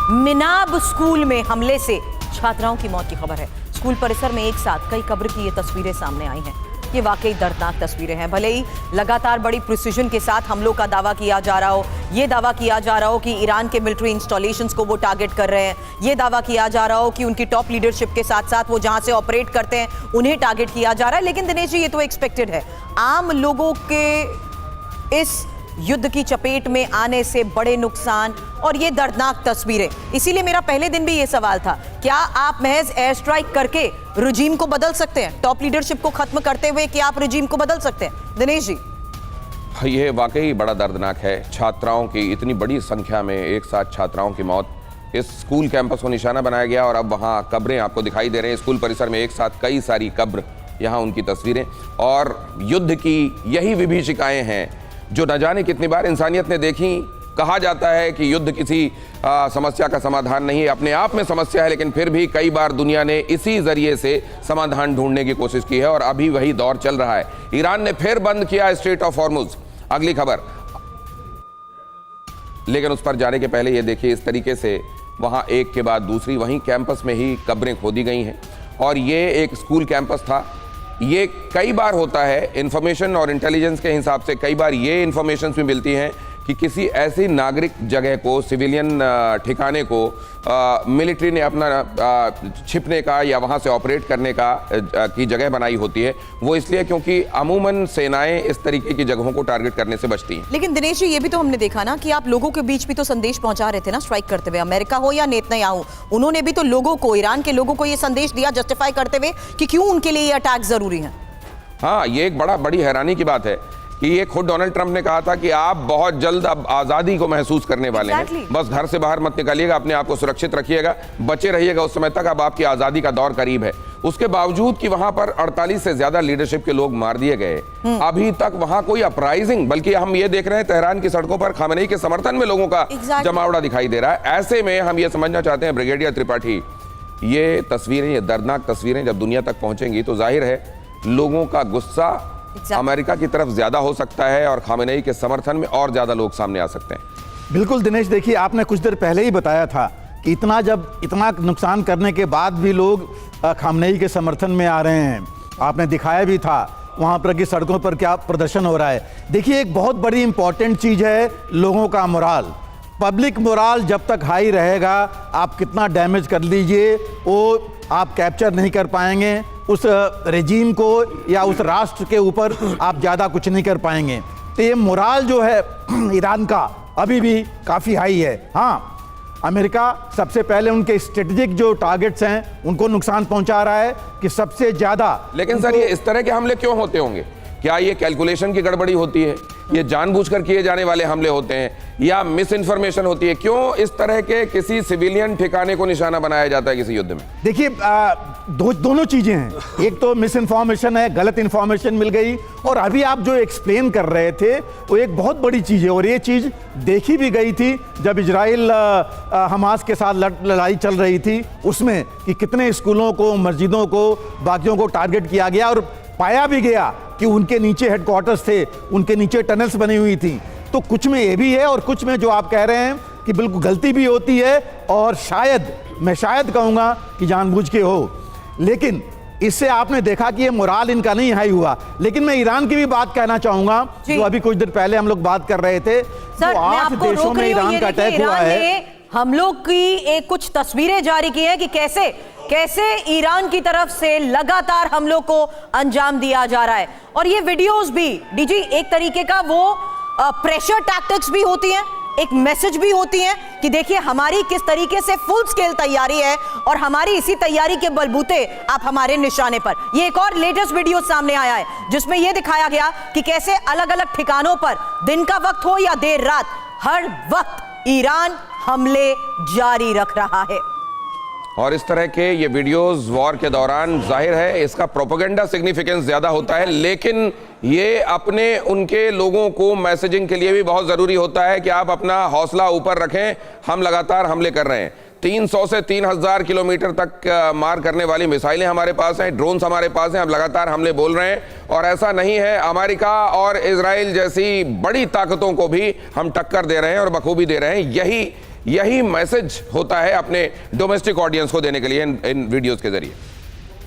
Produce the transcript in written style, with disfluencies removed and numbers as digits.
मिनाब school में हमले से छात्राओं की मौत की खबर है। स्कूल परिसर में एक साथ कई कब्र की ये तस्वीरें सामने आई हैं। ये वाकई दर्दनाक तस्वीरें हैं। भले ही लगातार बड़ी प्रिसीजन के साथ हमलों का दावा किया जा रहा हो, ये दावा किया जा रहा हो कि ईरान के मिलिट्री इंस्टॉलेशंस को वो टारगेट कर रहे हैं, ये दावा किया जा रहा हो कि उनकी टॉप लीडरशिप के साथ साथ वो जहां से ऑपरेट करते हैं उन्हें टारगेट किया जा रहा है, लेकिन दिनेश जी ये तो एक्सपेक्टेड है। आम लोगों के इस युद्ध की चपेट में आने से बड़े नुकसान और ये दर्दनाक तस्वीरें, इसीलिए मेरा पहले दिन भी ये सवाल था, क्या आप महज एयर स्ट्राइक करके रजीम को बदल सकते हैं? टॉप लीडरशिप को खत्म करते हुए क्या आप रजीम को बदल सकते हैं? दिनेश जी, ये वाकई बड़ा दर्दनाक है। छात्राओं की इतनी बड़ी संख्या में एक साथ छात्राओं की मौत, इस स्कूल कैंपस को निशाना बनाया गया और अब वहाँ कब्रें आपको दिखाई दे रहे हैं। स्कूल परिसर में एक साथ कई सारी कब्र, यहाँ उनकी तस्वीरें, और युद्ध की यही विभीषिकाएं हैं जो न जाने कितनी बार इंसानियत ने देखी। कहा जाता है कि युद्ध किसी समस्या का समाधान नहीं है, अपने आप में समस्या है, लेकिन फिर भी कई बार दुनिया ने इसी जरिए से समाधान ढूंढने की कोशिश की है और अभी वही दौर चल रहा है। ईरान ने फिर बंद किया स्ट्रेट ऑफ हॉर्मुज, अगली खबर। लेकिन उस पर जाने के पहले ये देखिए, इस तरीके से वहां एक के बाद दूसरी वहीं कैंपस में ही कब्रें खोदी गई हैं। और ये एक स्कूल कैंपस था। ये कई बार होता है, इंफॉर्मेशन और इंटेलिजेंस के हिसाब से कई बार ये इंफॉर्मेशन भी मिलती हैं कि किसी ऐसी नागरिक जगह को, सिविलियन ठिकाने को मिलिट्री ने अपना छिपने का या वहाँ से ऑपरेट करने का की जगह बनाई होती है। वो इसलिए क्योंकि अमूमन सेनाएं इस तरीके की जगहों को टारगेट करने से बचती हैं। लेकिन दिनेश जी, ये भी तो हमने देखा ना कि आप लोगों के बीच भी तो संदेश पहुंचा रहे थे ना, स्ट्राइक करते हुए। अमेरिका हो या नेतन्याहू, उन्होंने भी तो लोगों को, ईरान के लोगों को ये संदेश दिया, जस्टिफाई करते हुए कि क्यों उनके लिए ये अटैक जरूरी है। हाँ, ये एक बड़ी हैरानी की बात है कि ये खुद डोनाल्ड ट्रंप ने कहा था कि आप बहुत जल्द अब आज़ादी को महसूस करने वाले हैं। बस घर से बाहर मत निकलिएगा, अपने आप को सुरक्षित रखिएगा, बचे रहिएगा उस समय तक, अब आपकी आज़ादी का दौर करीब है। उसके बावजूद कि वहां पर 48 से ज्यादा लीडरशिप के लोग मार दिए गए, अभी तक वहां कोई अपराइजिंग, बल्कि हम ये देख रहे हैं तेहरान की सड़कों पर खamenei के समर्थन में लोगों का जमावड़ा दिखाई दे रहा है। ऐसे में हम ये समझना चाहते हैं ब्रिगेडियर त्रिपाठी, ये तस्वीरें, ये दर्दनाक तस्वीरें जब दुनिया तक पहुंचेंगी तो जाहिर है लोगों का गुस्सा अमेरिका की तरफ ज्यादा हो सकता है और खamenei के समर्थन में और ज्यादा लोग सामने आ सकते हैं। बिल्कुल दिनेश, देखिए आपने कुछ देर पहले ही बताया था कि इतना नुकसान करने के बाद भी लोग खamenei के समर्थन में आ रहे हैं। आपने दिखाया भी था वहाँ पर कि सड़कों पर क्या प्रदर्शन हो रहा है। देखिए, एक बहुत बड़ी इंपॉर्टेंट चीज़ है लोगों का मोराल। पब्लिक मोराल जब तक हाई रहेगा, आप कितना डैमेज कर लीजिए वो आप कैप्चर नहीं कर पाएंगे। उस रेजीम को या उस राष्ट्र के ऊपर आप ज़्यादा कुछ नहीं कर पाएंगे। तो ये मोराल जो है ईरान का अभी भी काफ़ी हाई है। हाँ, अमेरिका सबसे पहले उनके स्ट्रेटेजिक जो टारगेट्स हैं उनको नुकसान पहुंचा रहा है कि सबसे ज़्यादा। लेकिन सर, ये इस तरह के हमले क्यों होते होंगे? क्या ये कैलकुलेशन की गड़बड़ी होती है? ये जानबूझकर किए जाने वाले हमले होते हैं या मिस इन्फॉर्मेशन होती है? क्यों इस तरह के किसी सिविलियन ठिकाने को निशाना बनाया जाता है किसी युद्ध में? देखिए, दोनों चीजें हैं। एक तो मिस इन्फॉर्मेशन है, गलत इन्फॉर्मेशन मिल गई, और अभी आप जो एक्सप्लेन कर रहे थे वो एक बहुत बड़ी चीज है। और ये चीज देखी भी गई थी जब इजराइल हमास के साथ लड़ाई चल रही थी, उसमें कि कितने स्कूलों को, मस्जिदों को, बाकियों को टारगेट किया गया और पाया भी गया कि उनके नीचे हेडक्वार्टर्स थे, उनके नीचे टनल्स बनी हुई थी। तो कुछ में ये भी है और कुछ में जो आप कह रहे हैं कि बिल्कुल गलती भी होती है, और शायद, मैं शायद कहूँगा कि जानबूझ के हो। लेकिन इससे आपने देखा कि ये मोराल इनका नहीं हाई हुआ। लेकिन मैं ईरान की भी बात कहना चाहूँगा, जो अभी कुछ देर पहले हम लोग बात कर रहे थे। सर, तो 8 देशों में ईरान का अटैक हुआ है। हम लोग की एक कुछ तस्वीरें जारी की हैं कि कैसे ईरान की तरफ से लगातार हमलों को अंजाम दिया जा रहा है। और ये वीडियोस भी डीजी एक तरीके का वो प्रेशर टैक्टिक्स भी होती हैं, एक मैसेज भी होती है कि देखिए हमारी किस तरीके से फुल स्केल तैयारी है और हमारी इसी तैयारी के बलबूते आप हमारे निशाने पर। ये एक और लेटेस्ट वीडियो सामने आया है जिसमें यह दिखाया गया कि कैसे अलग अलग ठिकानों पर, दिन का वक्त हो या देर रात, हर वक्त ईरान हमले जारी रख रहा है। और इस तरह के ये वीडियोस वॉर के दौरान जाहिर है इसका प्रोपेगेंडा सिग्निफिकेंस ज्यादा होता है, लेकिन ये अपने उनके लोगों को मैसेजिंग के लिए भी बहुत जरूरी होता है कि आप अपना हौसला ऊपर रखें, हम लगातार हमले कर रहे हैं। 300 से 3000 किलोमीटर तक मार करने वाली मिसाइलें हमारे पास हैं, ड्रोन्स हमारे पास हैं, हम लगातार हमले बोल रहे हैं। और ऐसा नहीं है, अमेरिका और इजराइल जैसी बड़ी ताकतों को भी हम टक्कर दे रहे हैं और बखूबी दे रहे हैं। यही यही मैसेज होता है अपने डोमेस्टिक ऑडियंस को देने के लिए इन वीडियोस के जरिए।